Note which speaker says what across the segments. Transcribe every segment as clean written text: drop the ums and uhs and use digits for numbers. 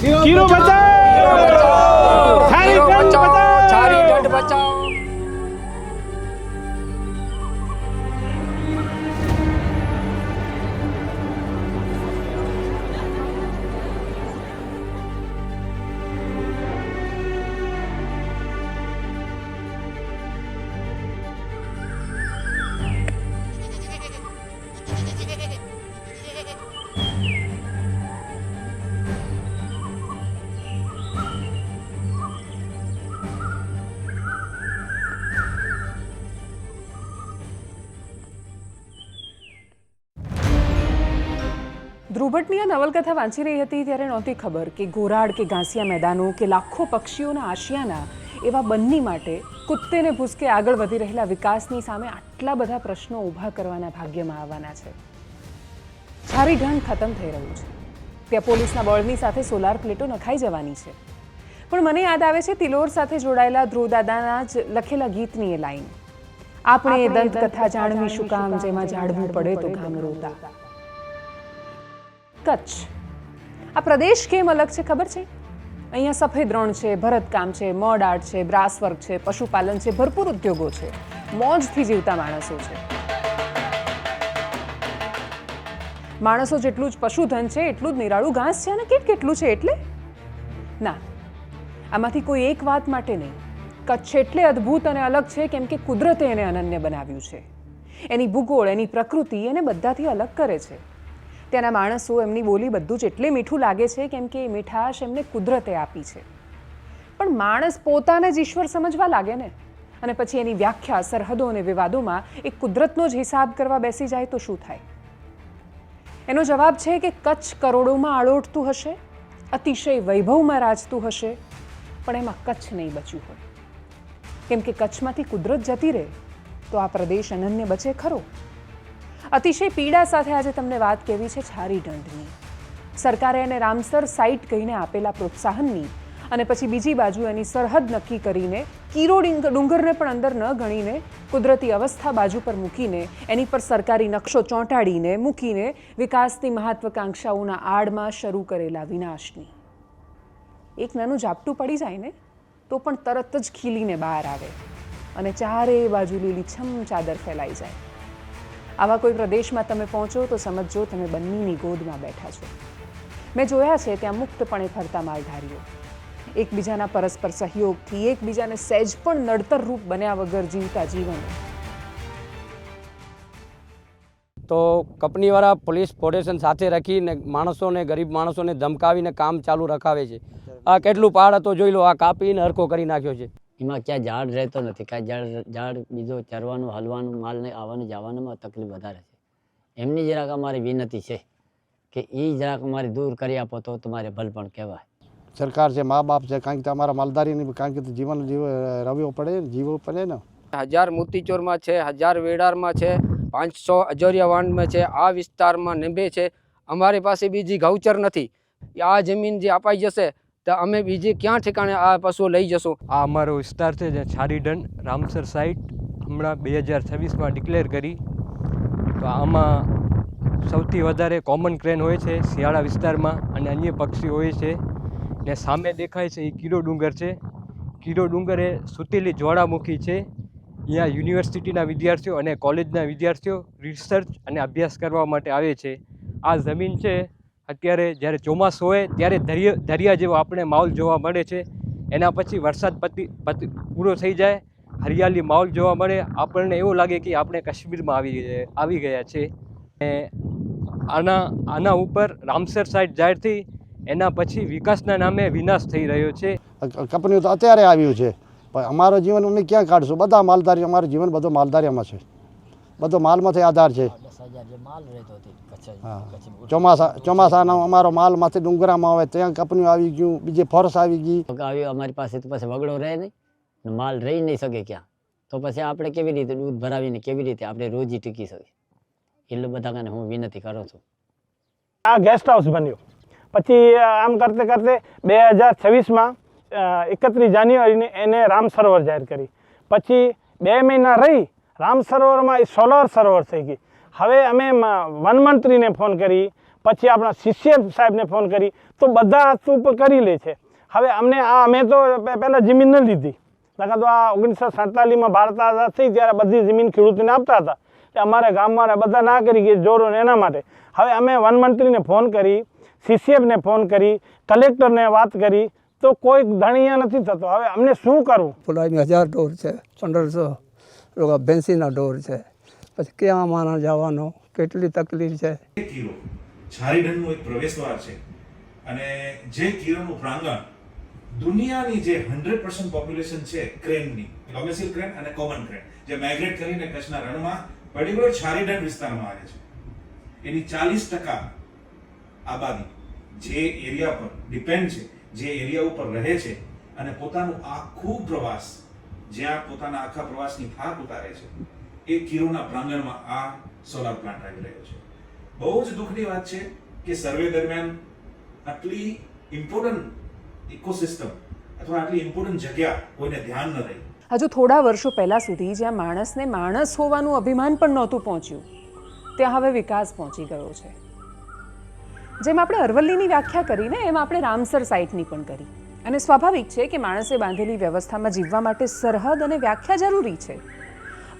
Speaker 1: Zero बचाओ,
Speaker 2: छारी डंड बचाओ।
Speaker 3: ધ્રુવ ભટ્ટની આ નવલકથા વાંચી રહી હતી ત્યારે નહોતી ખબર કે ઘોરાડ કે ઘાસિયા મેદાનો કે લાખો પક્ષીઓના આશિયાના એવા બન્ની માટે કુત્તેને ભૂસકે આગળ વધી રહેલા વિકાસની સામે આટલા બધા પ્રશ્નો ઊભા કરવાના ભાગ્યમાં આવવાના છે। છારી ઢંઢ ખતમ થઈ રહ્યું છે, ત્યાં પોલીસના બળની સાથે સોલાર પ્લેટો નખાઈ જવાની છે। પણ મને યાદ આવે છે તિલોર સાથે જોડાયેલા ધ્રુવદાદાના જ લખેલા ગીતની એ લાઈન, આપણે દંતકથા જાણવી શું કામ, જેમાં ઝાડવું પડે તો ગામ રોતા। કચ્છ આ પ્રદેશ કેમ અલગ છે ખબર છે? અહીંયા સફેદ રણ છે, ભરતકામ છે, મડ આર્ટ છે, બ્રાસ વર્ક છે, પશુપાલન છે, ભરપૂર ઉદ્યોગો છે, મોજથી જીવતા માણસો છે। માણસો જેટલું જ પશુધન છે એટલું જ નિરાળું ઘાસ છે અને કેટલું છે એટલે ના, આમાંથી કોઈ એક વાત માટે નહીં। કચ્છ એટલે અદ્ભુત અને અલગ છે કેમ કે કુદરતે એને અનન્ય બનાવ્યું છે। એની ભૂગોળ, એની પ્રકૃતિ એને બધાથી અલગ કરે છે। ત્યાંના માણસો, એમની બોલી બધું જ એટલે મીઠું લાગે છે કેમ કે એ મીઠાશ એમને કુદરતે આપી છે। પણ માણસ પોતાને જ ઈશ્વર સમજવા લાગે ને, અને પછી એની વ્યાખ્યા, સરહદો અને વિવાદોમાં એ કુદરતનો જ હિસાબ કરવા બેસી જાય તો શું થાય? એનો જવાબ છે કે કચ્છ કરોડોમાં આળોટતું હશે, અતિશય વૈભવમાં રાચતું હશે, પણ એમાં કચ્છ નહીં બચ્યું હોય। કેમ કે કચ્છમાંથી કુદરત જતી રહે તો આ પ્રદેશ અનન્ય બચે ખરો? અતિશય પીડા સાથે આજે તમને વાત કહેવી છે છારી ઢંઢની। સરકારે એને રામસર સાઇટ કહીને આપેલા પ્રોત્સાહનની, અને પછી બીજી બાજુ એની સરહદ નક્કી કરીને કીરો ડુંગરને પણ અંદર ન ગણીને કુદરતી અવસ્થા બાજુ પર મૂકીને એની પર સરકારી નકશો ચોંટાડીને મૂકીને વિકાસની મહત્વાકાંક્ષાઓના આડમાં શરૂ કરેલા વિનાશની એક નાનું ઝાપટું પડી જાય ને તો પણ તરત જ ખીલીને બહાર આવે અને ચારે બાજુ લીલીછમ ચાદર ફેલાઈ જાય। આવા કોઈ પ્રદેશમાં તમે પહોંચો તો સમજો તમે બન્નીની ગોદમાં બેઠા છો। મેં જોયા છે ત્યાં મુક્તપણે ફરતા માલધારીઓ એકબીજાના પરસ્પર સહયોગથી એકબીજાને સહેજ પણ નડતર રૂપ બન્યા વગર જીવતા જીવન।
Speaker 2: તો કંપનીવાળા પોલીસ પ્રોટેક્શન સાથે રાખીને માણસોને, ગરીબ માણસોને ધમકાવીને કામ ચાલુ રખાવે છે। આ કેટલું પહાડ હતો જોઈ લો, આ કાપીને હરખો કરી નાખ્યો છે।
Speaker 4: એમાં ક્યાં ઝાડ રહેતો નથી, કાંઈ ઝાડ બીજો ચરવાનું, હલવાનું, માલને આવવાનું જવાનુંમાં તકલીફ વધારે છે। એમની જરાક અમારી વિનંતી છે કે એ જરાક અમારી દૂર કરી આપો તો તમારે ભલપણ કહેવાય।
Speaker 5: સરકાર છે, મા બાપ છે, કારણ કે અમારા માલધારીની કારણ કે જીવન રવવું પડે, જીવવું પડે ને।
Speaker 2: 1000 મોતીચોરમાં છે, 1000 વેડારમાં છે, 500 અજોરિયાવાંડમાં છે, આ વિસ્તારમાં નિંબે છે। અમારી પાસે બીજી ગૌચર નથી। આ જમીન જે અપાઈ જશે તો અમે બીજી ક્યાં ઠેકાણે આ પશુઓ લઈ જશું?
Speaker 6: આ અમારો વિસ્તાર છે જ્યાં છારી ઢંઢ રામસર સાઇટ હમણાં 2026માં ડિક્લેર કરી। તો આમાં સૌથી વધારે કોમન ક્રેન હોય છે શિયાળા વિસ્તારમાં અને અન્ય પક્ષી હોય છે। ને સામે દેખાય છે એ કીરો ડુંગર છે। કીરો ડુંગર એ સુતેલી જ્વાળામુખી છે। અહીંયા યુનિવર્સિટીના વિદ્યાર્થીઓ અને કોલેજના વિદ્યાર્થીઓ રિસર્ચ અને અભ્યાસ કરવા માટે આવે છે। આ જમીન છે અત્યારે જ્યારે ચોમાસું હોય ત્યારે દરિયા જેવો આપણે માહોલ જોવા મળે છે। એના પછી વરસાદ પૂરો થઈ જાય, હરિયાળી માહોલ જોવા મળે, આપણને એવું લાગે કે આપણે કાશ્મીરમાં આવી ગયા છે। આના ઉપર રામસર સાઇટ જાહેરથી એના પછી વિકાસના નામે વિનાશ થઈ રહ્યો છે।
Speaker 5: કંપનીઓ તો અત્યારે આવ્યું છે, પણ અમારો જીવન અમે ક્યાં કાઢશું? બધા માલધારી, અમારું જીવન બધો માલધારીમાં છે, બધો માલમાંથી આધાર છે। હા, ચોમાસાનો અમારો માલમાંથી ડુંગરામાં આવે ત્યાં કંપનીઓ આવી ગયું, બીજી ફોર્સ આવી ગઈ
Speaker 4: આવ્યો અમારી પાસે, તો પછી વગડો રહે નહીં, માલ રહી નહીં શકે ક્યાં, તો પછી આપણે કેવી રીતે દૂધ ભરાવીને કેવી રીતે આપણે રોજી ટીકી શકીએ? એટલે બધાને હું વિનંતી કરું છું।
Speaker 1: આ ગેસ્ટ હાઉસ બન્યો પછી આમ કરતે કરતે 2026માં 31 જાન્યુઆરીને એને રામ સરોવર જાહેર કરી। પછી 2 મહિના રહી રામ સરોવરમાં એ સોલર સરોવર થઈ ગઈ। હવે અમે વન મંત્રીને ફોન કરી, પછી આપણા શિષ્ય સાહેબને ફોન કરી તો બધા હાથ ઉપર કરી લે છે. હવે અમને અમે તો પહેલાં જમીન ન લીધી, નકર તો આ 1947માં ભારત આઝાદ થઈ ત્યારે બધી જમીન ખેડૂતોને આપતા હતા. એટલે અમારા ગામવાળા બધા ના કરી કે જોરો ને એના માટે હવે અમે વનમંત્રીને ફોન કરી, સીસીએફને ફોન કરી, કલેક્ટરને વાત કરી તો કોઈ ધણીયા નથી થતો. હવે અમને શું કરવું?
Speaker 7: ફુલાઈમાં 1000 ઢોર છે, 1500 રોગા ભેંસીના ઢોર છે, પછી ક્યાં માણસ જવાનો, કેટલી તકલીફ છે.
Speaker 8: કીરો છારીડનનું એક પ્રવેશદ્વાર છે અને જે કીરોનું પ્રાંગણ દુનિયાની જે 100% પોપ્યુલેશન છે ક્રેનની, ડોમેસ્ટિક ક્રેન અને કોમન ક્રેન, જે માઇગ્રેટ કરીને કચ્છના રણમાં પર્ટિક્યુલર છારીડન વિસ્તારમાં આવે છે, એની 40% આબાદી જે એરિયા પર ડિપેન્ડ છે, જે એરિયા ઉપર રહે છે અને પોતાનું આખું પ્રવાસ, જ્યાં પોતાના આખા પ્રવાસની થાક ઉતારે છે, એ કીરોના પ્રાંગણમાં આ સોલાર પ્લાન્ટ આવી રહ્યો છે. બહુ જ દુઃખની વાત છે કે સર્વે દરમિયાન આટલી ઇમ્પોર્ટન્ટ ઇકોસિસ્ટમ અથવા આટલી ઇમ્પોર્ટન્ટ જગ્યા કોઈને ધ્યાન ન રહી.
Speaker 3: હજુ થોડા વર્ષો પહેલાં સુધી જ્યાં માણસને માણસ હોવાનું અભિમાન પણ નહોતું પહોંચ્યું, ત્યાં હવે વિકાસ પહોંચી ગયો છે. જેમ આપણે અરવલ્લીની વ્યાખ્યા કરીને એમ આપણે રામસર સાઇટની પણ કરી. અને સ્વાભાવિક છે કે માણસે બાંધેલી વ્યવસ્થામાં જીવવા માટે સરહદ અને વ્યાખ્યા જરૂરી છે,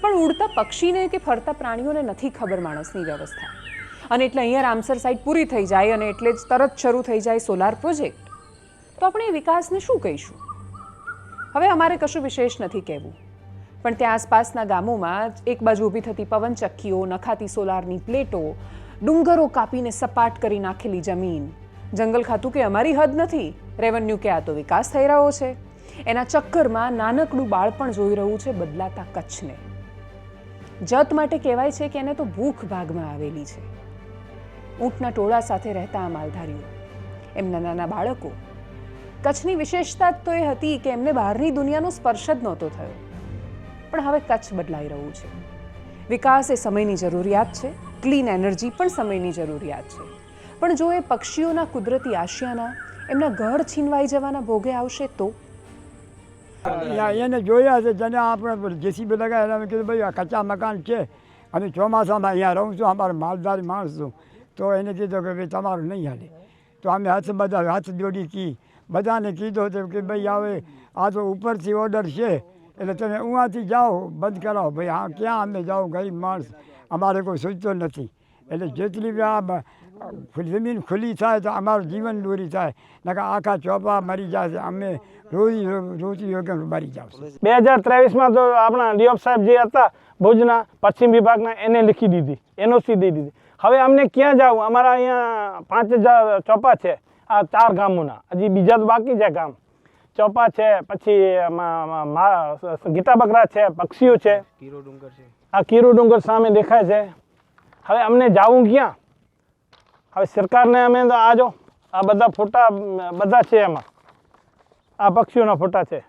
Speaker 3: પણ ઉડતા પક્ષીને કે ફરતા પ્રાણીઓને નથી ખબર માણસની વ્યવસ્થા. અને એટલે અહીંયા રામસર સાઇટ પૂરી થઈ જાય અને એટલે જ તરત શરૂ થઈ જાય સોલાર પ્રોજેક્ટ, તો આપણે એ વિકાસને શું કહીશું? હવે અમારે કશું વિશેષ નથી કહેવું, પણ ત્યાં આસપાસના ગામોમાં એક બાજુ ઊભી થતી પવનચક્કીઓ, નખાતી સોલારની પ્લેટો, ડુંગરો કાપીને સપાટ કરી નાખેલી જમીન, જંગલ ખાતું કે અમારી હદ નથી, રેવન્યુ કે આ તો વિકાસ થઈ રહ્યો છે, એના ચક્કરમાં નાનકડું બાળપણ જોઈ રહ્યું છે બદલાતા કચ્છને. જત માટે કહેવાય છે કે એને તો ભૂખ ભાગમાં આવેલી છે. ઊંટના ટોળા સાથે રહેતા આ માલધારીઓ, એમના નાના બાળકો. કચ્છની વિશેષતા તો એ હતી કે એમને બહારની દુનિયાનો સ્પર્શ જ નહોતો થયો. પણ હવે કચ્છ બદલાઈ રહ્યું છે. વિકાસ એ સમયની જરૂરિયાત છે, ક્લીન એનર્જી પણ સમયની જરૂરિયાત છે. પણ જો એ પક્ષીઓના કુદરતી આશિયાના, એમના ઘર છીનવાઈ જવાના ભોગે આવશે તો?
Speaker 9: એને જોયા છે, જેને આપણે જેસીબી લગાવ્યા, અમે કીધું ભાઈ આ કચ્ચા મકાન છે, અમે ચોમાસામાં અહીંયા રહું છું, અમારે માલધારી માણસ છું, તો એને કીધું કે ભાઈ તમારું નહીં હાલે. તો અમે બધા હાથ જોડી કી બધાને કીધો હતો કે ભાઈ હવે આ તો ઉપરથી ઓર્ડર છે, એટલે તમે ઉहाँથી જાઓ, બંધ કરાવો. ભાઈ હા ક્યાં અમે જાઓ, ગરીબ માણસ, અમારે કોઈ સૂચતો નથી. એટલે જેટલી બી આ જમીન ખુલ્લી થાય તો અમારું જીવન દોરી થાય, નકર આખા ચોપા મરી જશે, અમે રોજી વગર મરી જશે.
Speaker 1: 2023માં તો આપણા ડીઓપ સાહેબ જે હતા ભુજના પશ્ચિમ વિભાગના, એને લીખી દીધી, એનઓસી દઈ દીધી. હવે અમને ક્યાં જવું? અમારા અહીંયા 5000 ચોપા છે આ 4 ગામોના, હજી બીજા તો બાકી છે ગામ. ચોપા છે, પછી ગીતા બકરા છે, પક્ષીઓ છે, આ કીરો ડુંગર સામે દેખાય છે. હવે અમને જવું ક્યાં? હવે સરકારને અમે તો આજો આ બધા ફોટા બધા છે, એમાં આ પક્ષીઓના ફોટા છે.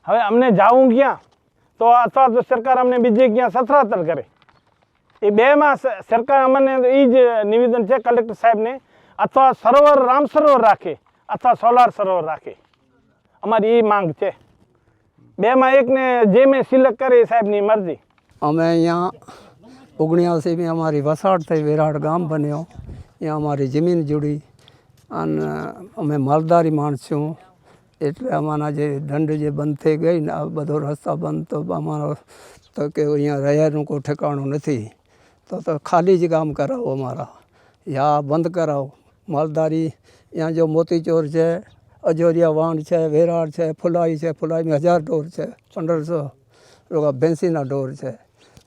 Speaker 1: હવે અમને જવું ક્યાં? તો અથવા તો સરકાર અમને બીજે ક્યાં સત્રાતર કરે. એ બેમાં સરકાર અમને એ જ નિવેદન છે કલેક્ટર સાહેબને, અથવા સરોવર રામ સરોવર રાખે અથવા સોલાર સરોવર રાખે. અમારી એ માંગ છે. બેમાં એકને જે મેં સિલેક્ટ કરે એ સાહેબની મરજી.
Speaker 7: અમે અહીંયા 79માં અમારી વસાડ થઈ, વેરાડ ગામ બન્યો, ત્યાં અમારી જમીન જોડી અને અમે માલધારી માણસ છું. એટલે અમારા જે દંડ જે બંધ થઈ ગઈ ને, આ બધો રસ્તા બંધ, તો અમારો તો કે અહીંયા રહેવાનું કોઈ ઠેકાણું નથી, તો ખાલી જ કામ કરાવો અમારા, યા બંધ કરાવો. માલધારી અહીંયા જો મોતીચોર છે, અજોરિયા વાંડ છે, વેરાડ છે, ફુલાઈ છે, ફુલાઈમાં 1000 ઢોર છે, 1500 રોગા ભેંસીના ઢોર છે,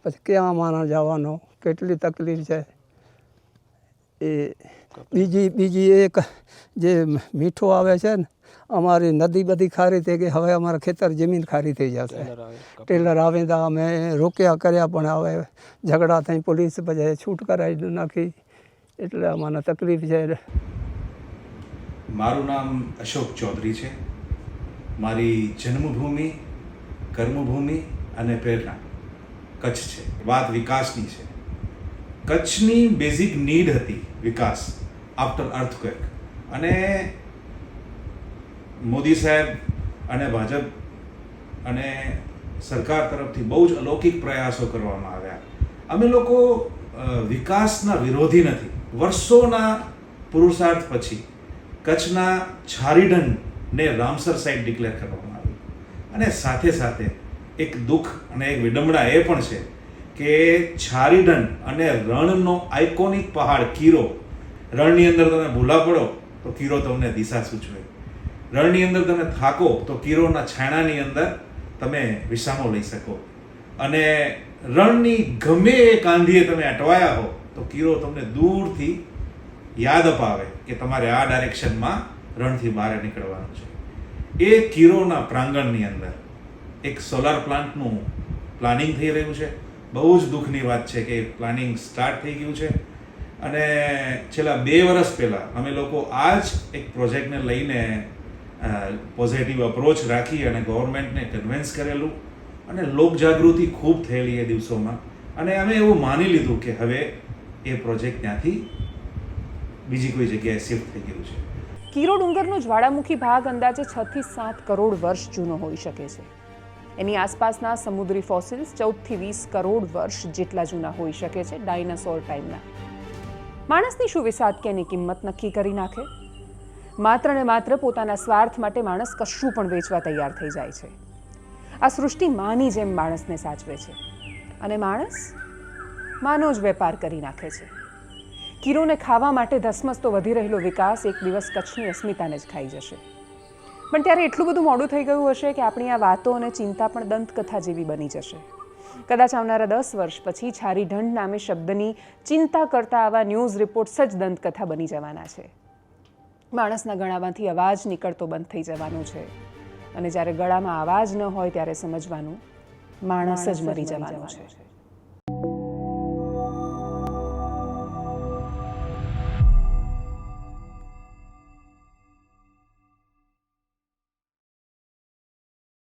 Speaker 7: પછી ક્યાં માણસ જવાનો, કેટલી તકલીફ છે. એ બીજી એક જે મીઠું આવે છે ને, અમારી નદી બધી ખારી થઈ ગઈ, હવે અમારા ખેતર જમીન ખારી થઈ જશે. ટેલર આવે તો અમે રોક્યા કર્યા, પણ હવે ઝઘડા થઈ, પોલીસ પછી છૂટ કરાવી નાખી, એટલે અમારે તકલીફ છે.
Speaker 8: મારું નામ અશોક ચૌધરી છે. મારી જન્મભૂમિ, કર્મભૂમિ અને પ્રેરણા કચ્છ છે. વાત વિકાસની છે. કચ્છની બેઝિક નીડ હતી વિકાસ આફ્ટર અર્થક્વેક, અને મોદી સાહેબ અને ભાજપ અને સરકાર તરફથી બહુ જ અલૌકિક પ્રયાસો કરવામાં આવ્યા. અમે લોકો વિકાસના વિરોધી નથી, વર્ષોના પુરુષાર્થ પછી કચ્છના છારીડનને રામસર સાઇટ ડિક્લેર કરવામાં આવ્યું. અને સાથે સાથે એક દુઃખ અને એક વિડંબણા એ પણ છે કે છારીડન અને રણનો આઇકોનિક પહાડ કીરો, રણની અંદર તમે ભૂલા પડો તો કીરો તમને દિશા સૂચવે, રણની અંદર તમે થાકો તો કીરોના છાણાની અંદર તમે વિસામો લઈ શકો, અને રણની ગમે એ કાંધીએ તમે અટવાયા હો તો કીરો તમને દૂરથી યાદ અપાવે કે તમારે આ ડાયરેક્શનમાં રણથી બહાર નીકળવાનું છે. એ કીરોના પ્રાંગણની અંદર એક સોલાર પ્લાન્ટનું પ્લાનિંગ થઈ રહ્યું છે. બહુ જ દુઃખની વાત છે કે પ્લાનિંગ સ્ટાર્ટ થઈ ગયું છે, અને છેલ્લા 2 વર્ષ પહેલાં અમે લોકો આ જ એક પ્રોજેક્ટને લઈને પોઝિટિવ અપ્રોચ રાખી અને ગવર્મેન્ટને કન્વિન્સ કરેલું, અને લોકજાગૃતિ ખૂબ થયેલી એ દિવસોમાં, અને અમે એવું માની લીધું કે હવે એ પ્રોજેક્ટ ત્યાંથી બીજી કોઈ જગ્યાએ શિફ્ટ થઈ ગયું છે.
Speaker 3: કીરો ડુંગરનો જ્વાળામુખી ભાગ અંદાજે 6 થી 7 કરોડ વર્ષ જૂનો હોઈ શકે છે. એની આસપાસના સમુદ્રી ફોસિલ્સ 14 થી 20 કરોડ વર્ષ જેટલા જૂના હોઈ શકે છે, ડાયનાસોર ટાઈમના. માણસની શું વિસાત કે એની કિંમત નક્કી કરી નાખે? માત્ર ને માત્ર પોતાના સ્વાર્થ માટે માણસ કશું પણ વેચવા તૈયાર થઈ જાય છે. આ સૃષ્ટિ માની જેમ માણસને સાચવે છે, અને માણસ માનો જ વેપાર કરી નાખે છે. કીરોને ખાવા માટે ધસમસતો વધી રહેલો વિકાસ એક દિવસ કચ્છની અસ્મિતાને જ ખાઈ જશે. પણ ત્યારે એટલું બધું મોડું થઈ ગયું હશે કે આપણી આ વાતો અને ચિંતા પણ દંતકથા જેવી બની જશે. કદાચ આવનારા 10 વર્ષ પછી છારીઢંઢ નામે શબ્દની ચિંતા કરતા આવા ન્યૂઝ રિપોર્ટ્સ જ દંતકથા બની જવાના છે. માણસના ગળામાંથી અવાજ નીકળતો બંધ થઈ જવાનો છે, અને જ્યારે ગળામાં અવાજ ન હોય ત્યારે સમજવાનું માણસ જ મરી જવાનો છે.